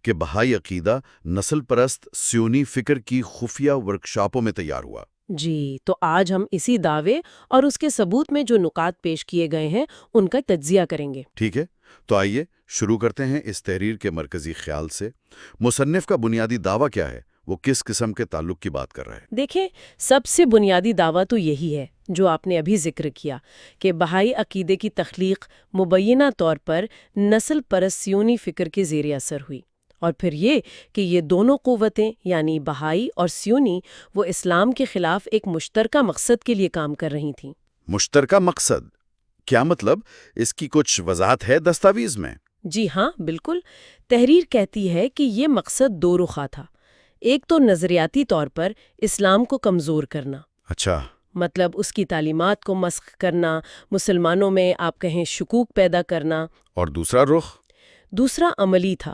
کہ بہائی عقیدہ نسل پرست سیونی فکر کی خفیہ ورکشاپوں میں تیار ہوا۔ جی، تو آج ہم اسی دعوے اور اس کے ثبوت میں جو نکات پیش کیے گئے ہیں ان کا تجزیہ کریں گے۔ ٹھیک ہے، تو آئیے شروع کرتے ہیں اس تحریر کے مرکزی خیال سے۔ مصنف کا بنیادی دعویٰ کیا ہے؟ وہ کس قسم کے تعلق کی بات کر رہا ہے؟ دیکھیں، سب سے بنیادی دعویٰ تو یہی ہے جو آپ نے ابھی ذکر کیا کہ بہائی عقیدے کی تخلیق مبینہ طور پر نسل پرست سیونی فکر کے زیر اثر ہوئی، اور پھر یہ کہ یہ دونوں قوتیں یعنی بہائی اور سیونی وہ اسلام کے خلاف ایک مشترکہ مقصد کے لیے کام کر رہی تھیں۔ مشترکہ مقصد کیا مطلب؟ اس کی کچھ وضاحت ہے دستاویز میں؟ جی ہاں، بالکل۔ تحریر کہتی ہے کہ یہ مقصد دو رخا تھا۔ ایک تو نظریاتی طور پر اسلام کو کمزور کرنا، اچھا، مطلب اس کی تعلیمات کو مسخ کرنا، مسلمانوں میں آپ کہیں شکوک پیدا کرنا۔ اور دوسرا رخ؟ دوسرا عملی تھا،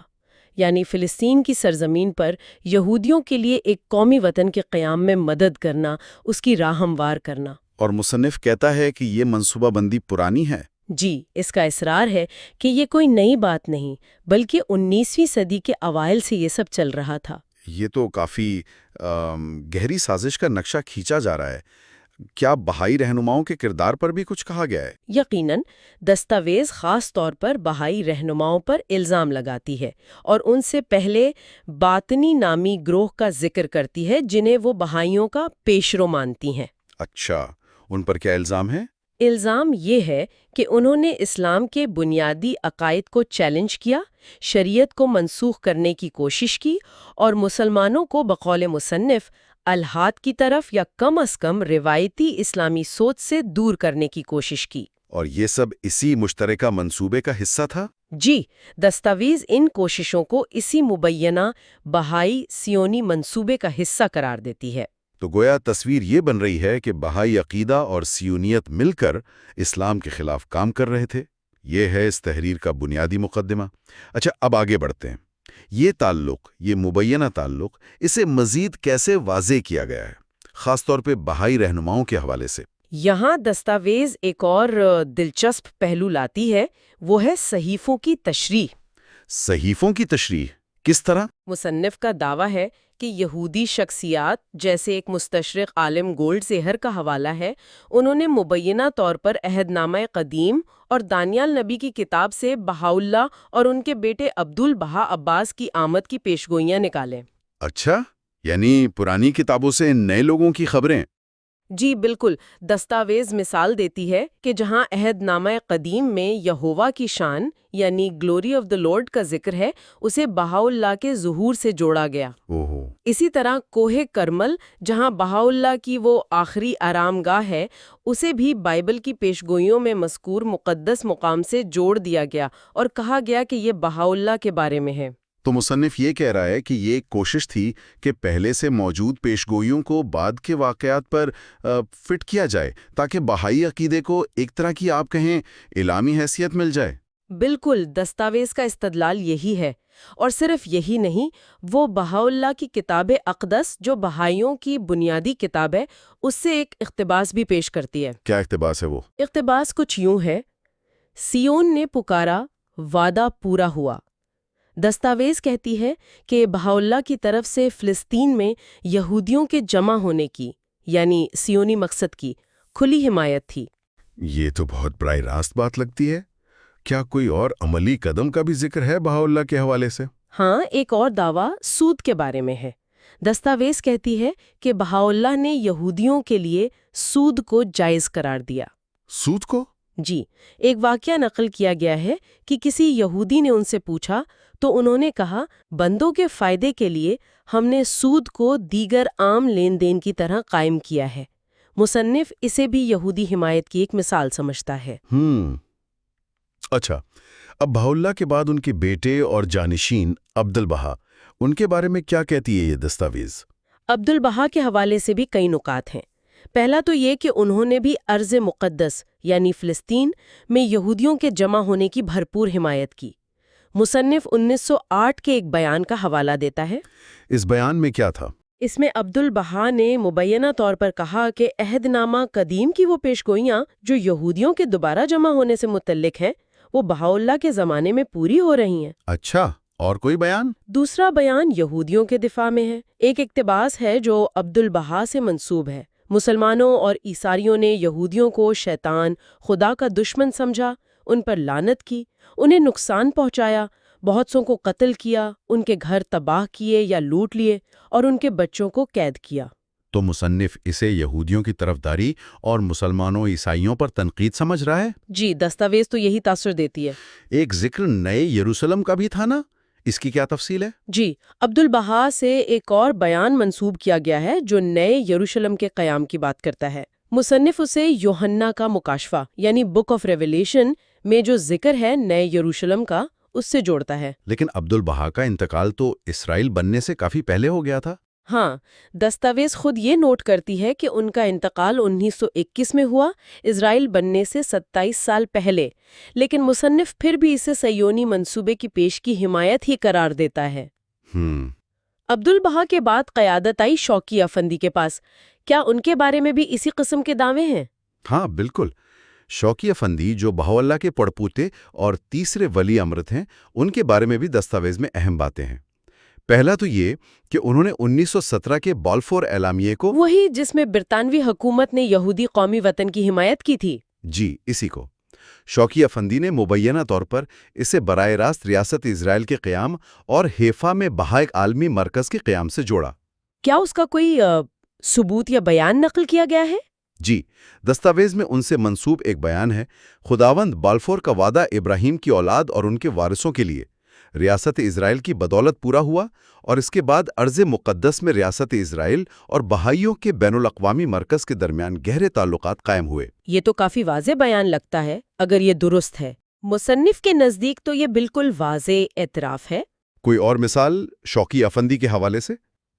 یعنی فلسطین کی سرزمین پر یہودیوں کے لیے ایک قومی وطن کے قیام میں مدد کرنا، اس کی راہ ہموار کرنا۔ اور مصنف کہتا ہے کہ یہ منصوبہ بندی پرانی ہے۔ جی، اس کا اصرار ہے کہ یہ کوئی نئی بات نہیں، بلکہ 19ویں صدی کے اوائل سے یہ سب چل رہا تھا۔ یہ تو کافی گہری سازش کا نقشہ کھینچا جا رہا ہے۔ کیا بہائی رہنماؤں کے کردار پر بھی کچھ کہا گیا ہے؟ یقیناً، دستاویز خاص طور پر بہائی رہنماؤں پر الزام لگاتی ہے اور ان سے پہلے باطنی نامی گروہ کا ذکر کرتی ہے جنہیں وہ بہائیوں کا پیشرو مانتی ہیں۔ اچھا، ان پر کیا الزام ہے؟ الزام یہ ہے کہ انہوں نے اسلام کے بنیادی عقائد کو چیلنج کیا، شریعت کو منسوخ کرنے کی کوشش کی اور مسلمانوں کو بقول مصنف الحاد کی طرف یا کم از کم روایتی اسلامی سوچ سے دور کرنے کی کوشش کی۔ اور یہ سب اسی مشترکہ منصوبے کا حصہ تھا؟ جی، دستاویز ان کوششوں کو اسی مبینہ بہائی سیونی منصوبے کا حصہ قرار دیتی ہے۔ تو گویا تصویر یہ بن رہی ہے کہ بہائی عقیدہ اور سیونیت مل کر اسلام کے خلاف کام کر رہے تھے۔ یہ ہے اس تحریر کا بنیادی مقدمہ۔ اچھا، اب آگے بڑھتے ہیں۔ یہ تعلق، یہ مبینہ تعلق، اسے مزید کیسے واضح کیا گیا ہے، خاص طور پہ بہائی رہنماؤں کے حوالے سے؟ یہاں دستاویز ایک اور دلچسپ پہلو لاتی ہے، وہ ہے صحیفوں کی تشریح۔ صحیفوں کی تشریح کس طرح؟ مصنف کا دعویٰ ہے کہ یہودی شخصیات جیسے ایک مستشرق عالم گولڈ زہر کا حوالہ ہے، انہوں نے مبینہ طور پر عہد نامہ قدیم اور دانیال نبی کی کتاب سے بہاءاللہ اور ان کے بیٹے عبدالبہا عباس کی آمد کی پیشگوئیاں نکالیں۔ اچھا، یعنی پرانی کتابوں سے نئے لوگوں کی خبریں؟ جی بالکل، دستاویز مثال دیتی ہے کہ جہاں عہد نامہ قدیم میں یہوہ کی شان یعنی گلوری آف دی لارڈ کا ذکر ہے، اسے بہاءاللہ کے ظہور سے جوڑا گیا۔ اسی طرح کوہ کرمل جہاں بہاءاللہ کی وہ آخری آرام گاہ ہے، اسے بھی بائبل کی پیشگوئیوں میں مذکور مقدس مقام سے جوڑ دیا گیا اور کہا گیا کہ یہ بہاءاللہ کے بارے میں ہے۔ تو مصنف یہ کہہ رہا ہے کہ یہ ایک کوشش تھی کہ پہلے سے موجود پیشگوئیوں کو بعد کے واقعات پر فٹ کیا جائے تاکہ بہائی عقیدے کو ایک طرح کی آپ کہیں اعلامی حیثیت مل جائے۔ بالکل، دستاویز کا استدلال یہی ہے، اور صرف یہی نہیں، وہ بہاءاللہ کی کتاب اقدس جو بہائیوں کی بنیادی کتاب ہے، اس سے ایک اقتباس بھی پیش کرتی ہے۔ کیا اقتباس ہے وہ؟ اقتباس کچھ یوں ہے: سیون نے پکارا، وعدہ پورا ہوا۔ دستاویز کہتی ہے کہ بہاءاللہ کی طرف سے فلسطین میں یہودیوں کے جمع ہونے کی یعنی سیونی مقصد کی کھلی حمایت تھی۔ یہ تو بہت براہ راست بات لگتی ہے۔ کیا کوئی اور عملی قدم کا بھی ذکر ہے بہاءاللہ کے حوالے سے؟ ہاں، ایک اور دعویٰ سود کے بارے میں ہے۔ دستاویز کہتی ہے کہ بہاءاللہ نے یہودیوں کے لیے سود کو جائز قرار دیا۔ سود کو؟ جی، ایک واقعہ نقل کیا گیا ہے کہ کسی یہودی نے ان سے پوچھا تو انہوں نے کہا، بندوں کے فائدے کے لیے ہم نے سود کو دیگر عام لین دین کی طرح قائم کیا ہے۔ مصنف اسے بھی یہودی حمایت کی ایک مثال سمجھتا ہے۔ اچھا، اب بہاءاللہ کے بعد ان کے بیٹے اور جانشین عبدالبہا، ان کے بارے میں کیا کہتی ہے یہ دستاویز؟ عبدالبہا کے حوالے سے بھی کئی نکات ہیں۔ پہلا تو یہ کہ انہوں نے بھی ارض مقدس یعنی فلسطین میں یہودیوں کے جمع ہونے کی بھرپور حمایت کی۔ مصنف 1908 کے ایک بیان کا حوالہ دیتا ہے۔ اس بیان میں کیا تھا؟ اس میں عبدالبہا نے مبینہ طور پر کہا کہ عہد نامہ قدیم کی وہ پیشگوئیاں جو یہودیوں کے دوبارہ جمع ہونے سے متعلق ہیں، وہ بہاءاللہ کے زمانے میں پوری ہو رہی ہیں۔ اچھا، اور کوئی بیان؟ دوسرا بیان یہودیوں کے دفاع میں ہے۔ ایک اقتباس ہے جو عبد البہا سے منسوب ہے۔ مسلمانوں اور عیسائیوں نے یہودیوں کو شیطان، خدا کا دشمن سمجھا، ان پر لعنت کی، انہیں نقصان پہنچایا، بہت سوں کو قتل کیا، ان کے گھر تباہ کیے یا لوٹ لیے اور ان کے بچوں کو قید کیا۔ تو مصنف اسے یہودیوں کی طرفداری اور مسلمانوں عیسائیوں پر تنقید سمجھ رہا ہے؟ جی، دستاویز تو یہی تاثر دیتی ہے۔ ایک ذکر نئے یروشلم کا بھی تھا نا؟ اس کی کیا تفصیل ہے؟ جی، عبد البہا سے ایک اور بیان منسوب کیا گیا ہے جو نئے یروشلم کے قیام کی بات کرتا ہے۔ مصنف اسے یوحنا کا مکاشفہ یعنی بک آف ریویلیشن میں جو ذکر ہے نئے یروشلم کا، اس سے جوڑتا ہے۔ لیکن عبد البہا کا انتقال تو اسرائیل بننے سے کافی پہلے ہو گیا تھا۔ ہاں، دستاویز خود یہ نوٹ کرتی ہے کہ ان کا انتقال 1921 میں ہوا، اسرائیل بننے سے 27 سال پہلے، لیکن مصنف پھر بھی اسے صیونی منصوبے کی پیش کی حمایت ہی قرار دیتا ہے۔ عبد البہا کے بعد قیادت آئی شوقی افندی کے پاس۔ کیا ان کے بارے میں بھی اسی قسم کے دعوے ہیں؟ ہاں بالکل، شوقی افندی جو بہاءاللہ کے پڑپوتے اور تیسرے ولی امرت ہیں، ان کے بارے میں بھی دستاویز میں اہم باتیں ہیں۔ پہلا تو یہ کہ انہوں نے 1917 کے بالفور اعلامیے کو، وہی جس میں برطانوی حکومت نے یہودی قومی وطن کی حمایت کی تھی۔ جی اسی کو، شوقی افندی نے مبینہ طور پر اسے براہ راست ریاست اسرائیل کے قیام اور حیفا میں بہائے عالمی مرکز کے قیام سے جوڑا۔ کیا اس کا کوئی ثبوت یا بیان نقل کیا گیا ہے؟ جی، دستاویز میں ان سے منسوب ایک بیان ہے، خداوند بالفور کا وعدہ ابراہیم کی اولاد اور ان کے وارثوں کے لیے ریاست اسرائیل کی بدولت پورا ہوا، اور اس کے بعد ارض مقدس میں ریاست اسرائیل اور بہائیوں کے بین الاقوامی مرکز کے درمیان گہرے تعلقات قائم ہوئے۔ یہ تو کافی واضح بیان لگتا ہے اگر یہ درست ہے۔ مصنف کے نزدیک تو یہ بالکل واضح اعتراف ہے۔ کوئی اور مثال شوقی افندی کے حوالے سے؟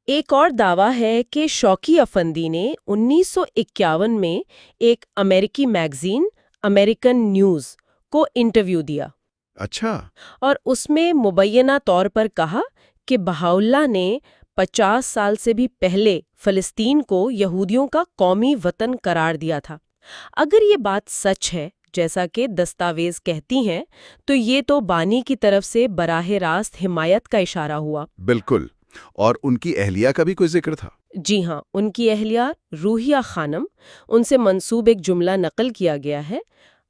ایک اور دعویٰ ہے کہ شوقی افندی نے 1951 میں ایک امریکی میگزین امریکن نیوز کو انٹرویو دیا۔ اچھا، اور اس میں مبینہ طور پر کہا کہ بہاءاللہ نے 50 سال سے بھی پہلے فلسطین کو یہودیوں کا قومی وطن قرار دیا تھا۔ اگر یہ بات سچ ہے جیسا کہ دستاویز کہتی ہیں تو یہ تو بانی کی طرف سے براہ راست حمایت کا اشارہ ہوا۔ بالکل، اور ان کی اہلیہ کا بھی کوئی ذکر تھا؟ جی ہاں، ان کی اہلیہ روحیہ خانم، ان سے منسوب ایک جملہ نقل کیا گیا ہے،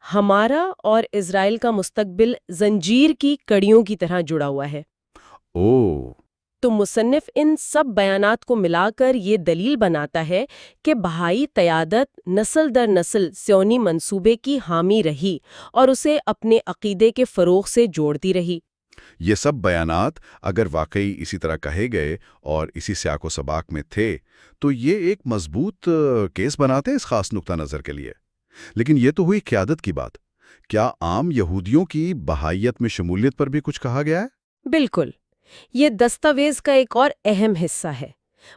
ہمارا اور اسرائیل کا مستقبل زنجیر کی کڑیوں کی طرح جڑا ہوا ہے۔ تو مصنف ان سب بیانات کو ملا کر یہ دلیل بناتا ہے کہ بہائی قیادت نسل در نسل صیونی منصوبے کی حامی رہی اور اسے اپنے عقیدے کے فروغ سے جوڑتی رہی۔ یہ سب بیانات اگر واقعی اسی طرح کہے گئے اور اسی سیاق و سباق میں تھے تو یہ ایک مضبوط کیس بناتے ہیں اس خاص نقطہ نظر کے لیے۔ لیکن یہ تو ہوئی قیادت کی بات، کیا عام یہودیوں کی بہائیت میں شمولیت پر بھی کچھ کہا گیا ہے؟ بالکل، یہ دستاویز کا ایک اور اہم حصہ ہے۔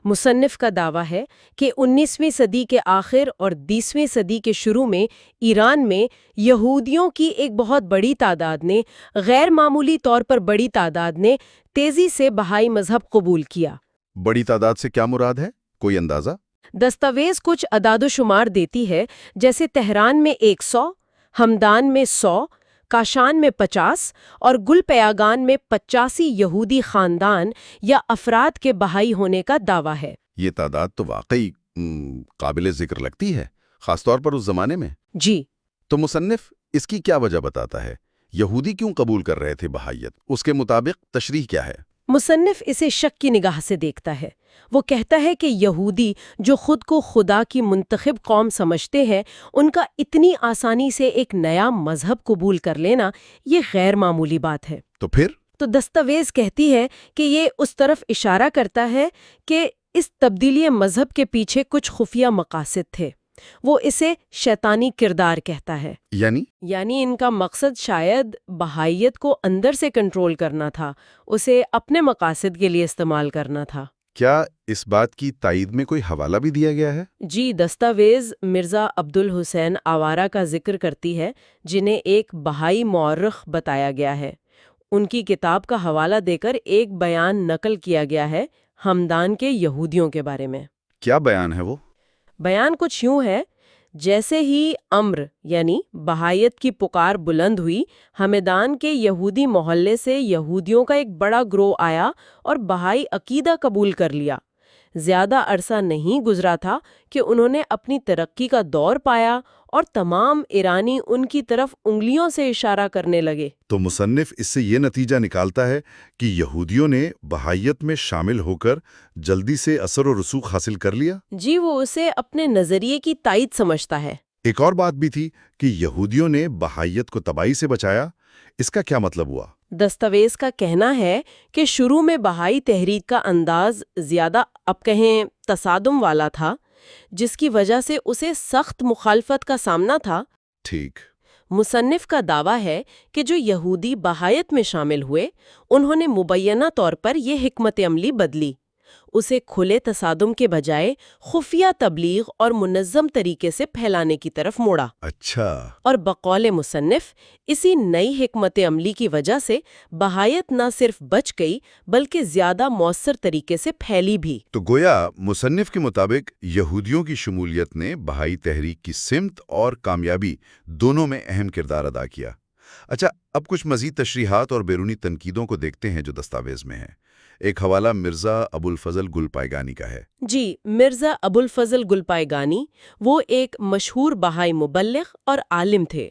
مصنف کا دعویٰ ہے کہ 19ویں صدی کے آخر اور 20ویں صدی کے شروع میں ایران میں یہودیوں کی ایک بہت بڑی تعداد نے، غیر معمولی طور پر بڑی تعداد نے، تیزی سے بہائی مذہب قبول کیا۔ بڑی تعداد سے کیا مراد ہے؟ کوئی اندازہ؟ دستاویز کچھ اعداد و شمار دیتی ہے، جیسے تہران میں 100، ہمدان میں 100، کاشان میں 50 اور گل پیاگان میں 85 یہودی خاندان یا افراد کے بہائی ہونے کا دعویٰ ہے۔ یہ تعداد تو واقعی قابل ذکر لگتی ہے، خاص طور پر اس زمانے میں۔ جی، تو مصنف اس کی کیا وجہ بتاتا ہے؟ یہودی کیوں قبول کر رہے تھے بہائیت؟ اس کے مطابق تشریح کیا ہے؟ مصنف اسے شک کی نگاہ سے دیکھتا ہے۔ وہ کہتا ہے کہ یہودی جو خود کو خدا کی منتخب قوم سمجھتے ہیں، ان کا اتنی آسانی سے ایک نیا مذہب قبول کر لینا یہ غیر معمولی بات ہے۔ تو پھر؟ تو دستاویز کہتی ہے کہ یہ اس طرف اشارہ کرتا ہے کہ اس تبدیلی مذہب کے پیچھے کچھ خفیہ مقاصد تھے۔ وہ اسے شیطانی کردار کہتا ہے۔ یعنی ان کا مقصد شاید بہائیت کو اندر سے کنٹرول کرنا تھا، اسے اپنے مقاصد کے لیے استعمال کرنا تھا۔ کیا اس بات کی تائید میں کوئی حوالہ بھی دیا گیا ہے؟ جی، دستاویز مرزا عبد الحسین آوارہ کا ذکر کرتی ہے، جنہیں ایک بہائی مورخ بتایا گیا ہے۔ ان کی کتاب کا حوالہ دے کر ایک بیان نقل کیا گیا ہے ہمدان کے یہودیوں کے بارے میں۔ کیا بیان ہے وہ؟ بیان کچھ یوں ہے، جیسے ہی امر یعنی بہائیت کی پکار بلند ہوئی، ہمدان کے یہودی محلے سے یہودیوں کا ایک بڑا گروہ آیا اور بہائی عقیدہ قبول کر لیا۔ زیادہ عرصہ نہیں گزرا تھا کہ انہوں نے اپنی ترقی کا دور پایا اور تمام ایرانی ان کی طرف انگلیوں سے اشارہ کرنے لگے۔ تو مصنف اس سے یہ نتیجہ نکالتا ہے کہ یہودیوں نے بہائیت میں شامل ہو کر جلدی سے اثر و رسوخ حاصل کر لیا؟ جی، وہ اسے اپنے نظریے کی تائید سمجھتا ہے۔ ایک اور بات بھی تھی کہ یہودیوں نے بہائیت کو تباہی سے بچایا۔ اس کا کیا مطلب ہوا؟ دستاویز کا کہنا ہے کہ شروع میں بہائی تحریک کا انداز زیادہ اب کہیں تصادم والا تھا، جس کی وجہ سے اسے سخت مخالفت کا سامنا تھا۔ ٹھیک۔ مصنف کا دعویٰ ہے کہ جو یہودی بہائیت میں شامل ہوئے، انہوں نے مبینہ طور پر یہ حکمت عملی بدلی، اسے کھلے تصادم کے بجائے خفیہ تبلیغ اور منظم طریقے سے پھیلانے کی طرف موڑا۔ اچھا۔ اور بقول مصنف اسی نئی حکمت عملی کی وجہ سے بہائیت نہ صرف بچ گئی بلکہ زیادہ مؤثر طریقے سے پھیلی بھی۔ تو گویا مصنف کے مطابق یہودیوں کی شمولیت نے بہائی تحریک کی سمت اور کامیابی دونوں میں اہم کردار ادا کیا۔ اچھا، اب کچھ مزید تشریحات اور بیرونی تنقیدوں کو دیکھتے ہیں جو دستاویز میں ہیں۔ ایک حوالہ مرزا ابو الفضل گلپائگانی کا ہے۔ جی، مرزا ابو الفضل گلپائگانی وہ ایک مشہور بہائی مبلغ اور عالم تھے۔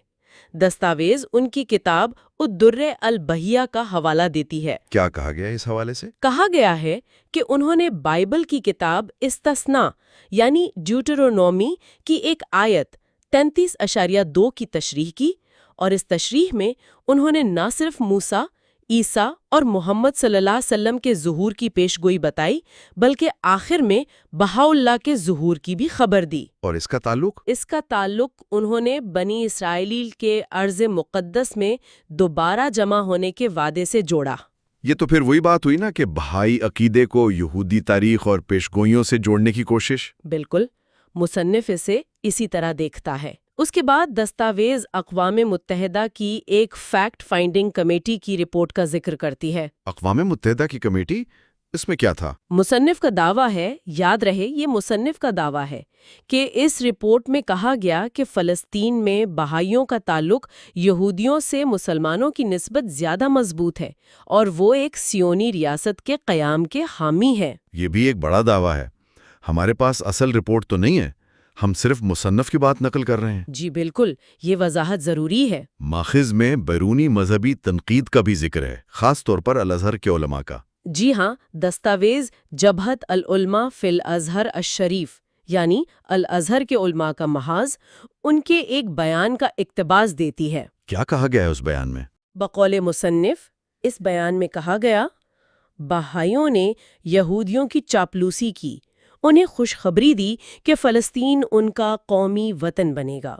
دستاویز ان کی کتاب الدر البہیہ کا حوالہ دیتی ہے۔ کیا کہا گیا ہے اس حوالے سے؟ کہا گیا ہے کہ انہوں نے بائبل کی کتاب استثناء یعنی ڈیوٹرونومی کی ایک آیت 33.2 کی تشریح کی، اور اس تشریح میں انہوں نے نہ صرف موسیٰ، عیسیٰ اور محمد صلی اللہ علیہ وسلم کے ظہور کی پیش گوئی بتائی بلکہ آخر میں بہاءاللہ کے ظہور کی بھی خبر دی۔ اور اس کا تعلق؟ اس کا تعلق انہوں نے بنی اسرائیل کے ارض مقدس میں دوبارہ جمع ہونے کے وعدے سے جوڑا۔ یہ تو پھر وہی بات ہوئی نا کہ بہائی عقیدے کو یہودی تاریخ اور پیشگوئیوں سے جوڑنے کی کوشش۔ بالکل، مصنف اسے اسی طرح دیکھتا ہے۔ اس کے بعد دستاویز اقوام متحدہ کی ایک فیکٹ فائنڈنگ کمیٹی کی رپورٹ کا ذکر کرتی ہے۔ اقوام متحدہ کی کمیٹی؟ اس میں کیا تھا؟ مصنف کا دعویٰ ہے، یاد رہے یہ مصنف کا دعویٰ ہے، کہ اس رپورٹ میں کہا گیا کہ فلسطین میں بہائیوں کا تعلق یہودیوں سے مسلمانوں کی نسبت زیادہ مضبوط ہے اور وہ ایک سیونی ریاست کے قیام کے حامی ہیں۔ یہ بھی ایک بڑا دعویٰ ہے۔ ہمارے پاس اصل رپورٹ تو نہیں ہے، ہم صرف مصنف کی بات نقل کر رہے ہیں۔ جی بالکل، یہ وضاحت ضروری ہے۔ ماخذ میں بیرونی مذہبی تنقید کا بھی ذکر ہے، خاص طور پر الازہر کے علماء کا۔ جی ہاں، دستاویز جبہت العلماء فی الازہر الشریف یعنی الازہر کے علماء کا محاذ ان کے ایک بیان کا اقتباس دیتی ہے۔ کیا کہا گیا ہے اس بیان میں؟ بقول مصنف اس بیان میں کہا گیا، بہائیوں نے یہودیوں کی چاپلوسی کی، انہیں خوشخبری دی کہ فلسطین ان کا قومی وطن بنے گا۔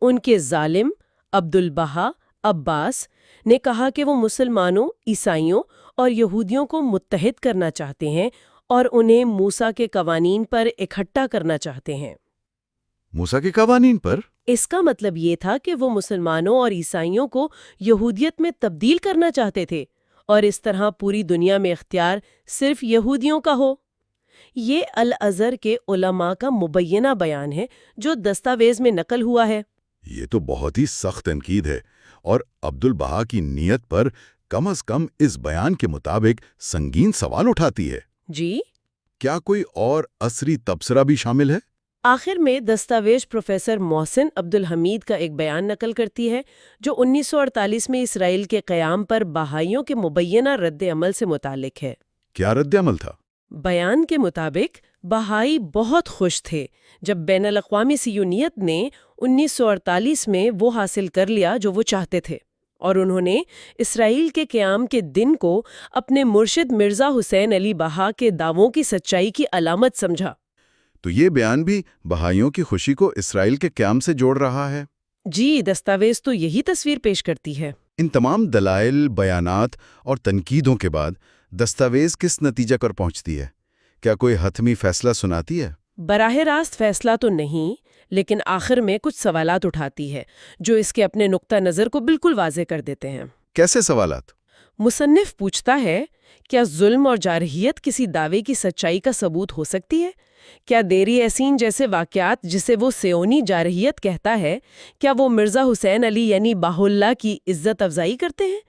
ان کے ظالم عبدالبہا عباس نے کہا کہ وہ مسلمانوں، عیسائیوں اور یہودیوں کو متحد کرنا چاہتے ہیں اور انہیں موسیٰ کے قوانین پر اکٹھا کرنا چاہتے ہیں۔ موسیٰ کے قوانین پر؟ اس کا مطلب یہ تھا کہ وہ مسلمانوں اور عیسائیوں کو یہودیت میں تبدیل کرنا چاہتے تھے اور اس طرح پوری دنیا میں اختیار صرف یہودیوں کا ہو۔ یہ الازہر کے علماء کا مبینہ بیان ہے جو دستاویز میں نقل ہوا ہے۔ یہ تو بہت ہی سخت تنقید ہے اور عبدالبہا کی نیت پر کم از کم اس بیان کے مطابق سنگین سوال اٹھاتی ہے۔ جی، کیا کوئی اور عصری تبصرہ بھی شامل ہے؟ آخر میں دستاویز پروفیسر محسن عبدالحمید کا ایک بیان نقل کرتی ہے جو 1948 میں اسرائیل کے قیام پر بہائیوں کے مبینہ رد عمل سے متعلق ہے۔ کیا رد عمل تھا؟ بیان کے مطابق بہائی بہت خوش تھے جب بین الاقوامی صہیونیت نے 1948 میں وہ حاصل کر لیا جو وہ چاہتے تھے، اور انہوں نے اسرائیل کے قیام کے دن کو اپنے مرشد مرزا حسین علی بہا کے دعووں کی سچائی کی علامت سمجھا۔ تو یہ بیان بھی بہائیوں کی خوشی کو اسرائیل کے قیام سے جوڑ رہا ہے؟ جی، دستاویز تو یہی تصویر پیش کرتی ہے۔ ان تمام دلائل، بیانات اور تنقیدوں کے بعد دستاویز کس نتیجہ پر پہنچتی ہے؟ کیا کوئی حتمی فیصلہ سناتی ہے؟ براہ راست فیصلہ تو نہیں، لیکن آخر میں کچھ سوالات اٹھاتی ہے جو اس کے اپنے نقطہ نظر کو بالکل واضح کر دیتے ہیں۔ کیسے سوالات؟ مصنف پوچھتا ہے کیا ظلم اور جارحیت کسی دعوے کی سچائی کا ثبوت ہو سکتی ہے؟ کیا دیری یاسین جیسے واقعات جسے وہ سیونی جارحیت کہتا ہے، کیا وہ مرزا حسین علی یعنی بہاء اللہ کی عزت افزائی کرتے ہیں؟